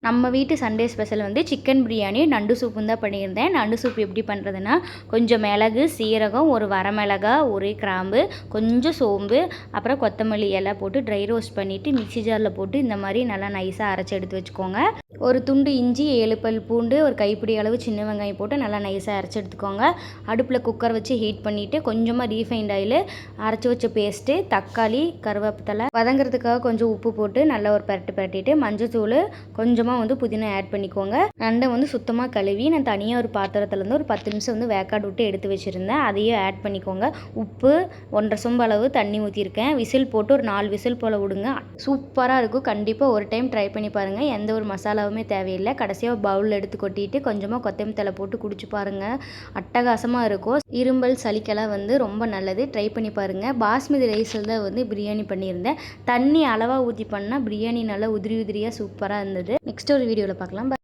நம்ம வீட்டு Sunday special வந்து சிக்கன் பிரியாணி நண்டு சூப்பும் தான் பண்ணியிருந்தேன். நண்டு சூப் எப்படி பண்ணுறதுன்னா, கொஞ்சம் மிளகு, சீரகம், ஒரு வரமிளகா, ஒரு கிராம்பு, கொஞ்சம் சோம்பு, அப்புறம் கொத்தமல்லி எல்லாம் போட்டு ட்ரை ரோஸ்ட் பண்ணிவிட்டு மிக்ஸி ஜாரில் போட்டு இந்த மாதிரி நல்லா நைஸாக அரைச்சி எடுத்து வச்சுக்கோங்க. ஒரு துண்டு இஞ்சி, 7 பல் பூண்டு, ஒரு கைப்பிடி அளவு சின்ன வெங்காயம் போட்டு நல்லா நைஸாக அரைச்சி எடுத்துக்கோங்க. அடுப்பில் குக்கர் வச்சு ஹீட் பண்ணிவிட்டு கொஞ்சமாக ரீஃபைண்ட் ஆயில், அரைச்சி வச்ச பேஸ்ட்டு, தக்காளி, கருவேப்பிலை வதங்கிறதுக்காக கொஞ்சம் உப்பு போட்டு நல்லா ஒரு பரட்டிட்டு மஞ்சத்தூள் கொஞ்சமாக வந்து புதினா ஆட் பண்ணிக்கோங்க. நண்டை வந்து சுத்தமாக கழுவி நான் தனியாக ஒரு பாத்திரத்துலேருந்து ஒரு 10 நிமிஷம் வந்து வேக்காடு விட்டு எடுத்து வச்சுருந்தேன். அதையும் ஆட் பண்ணிக்கோங்க. உப்பு 1.5 சொம்பு அளவு தண்ணி ஊற்றிருக்கேன். விசில் போட்டு ஒரு 4 விசில் போல் விடுங்க. சூப்பராக இருக்கும். கண்டிப்பாக ஒரு டைம் ட்ரை பண்ணி பாருங்கள். எந்த ஒரு மசாலாவுமே தேவையில்லை. கடைசியாக பவுலில் எடுத்து கொட்டிட்டு கொஞ்சமாக கொத்தமல்லி தழை போட்டு குடிச்சு பாருங்கள். அட்டகாசமாக இருக்கும். இரும்பல் சளிக்கெல்லாம் வந்து ரொம்ப நல்லது. ட்ரை பண்ணி பாருங்கள். பாஸ்மதி ரைஸில் தான் வந்து பிரியாணி பண்ணியிருந்தேன். தண்ணி அளவாக ஊற்றி பண்ணால் பிரியாணி நல்லா உதிரியாக சூப்பராக இருந்தது. நெக்ஸ்ட் ஒரு வீடியோவில் பார்க்கலாம்.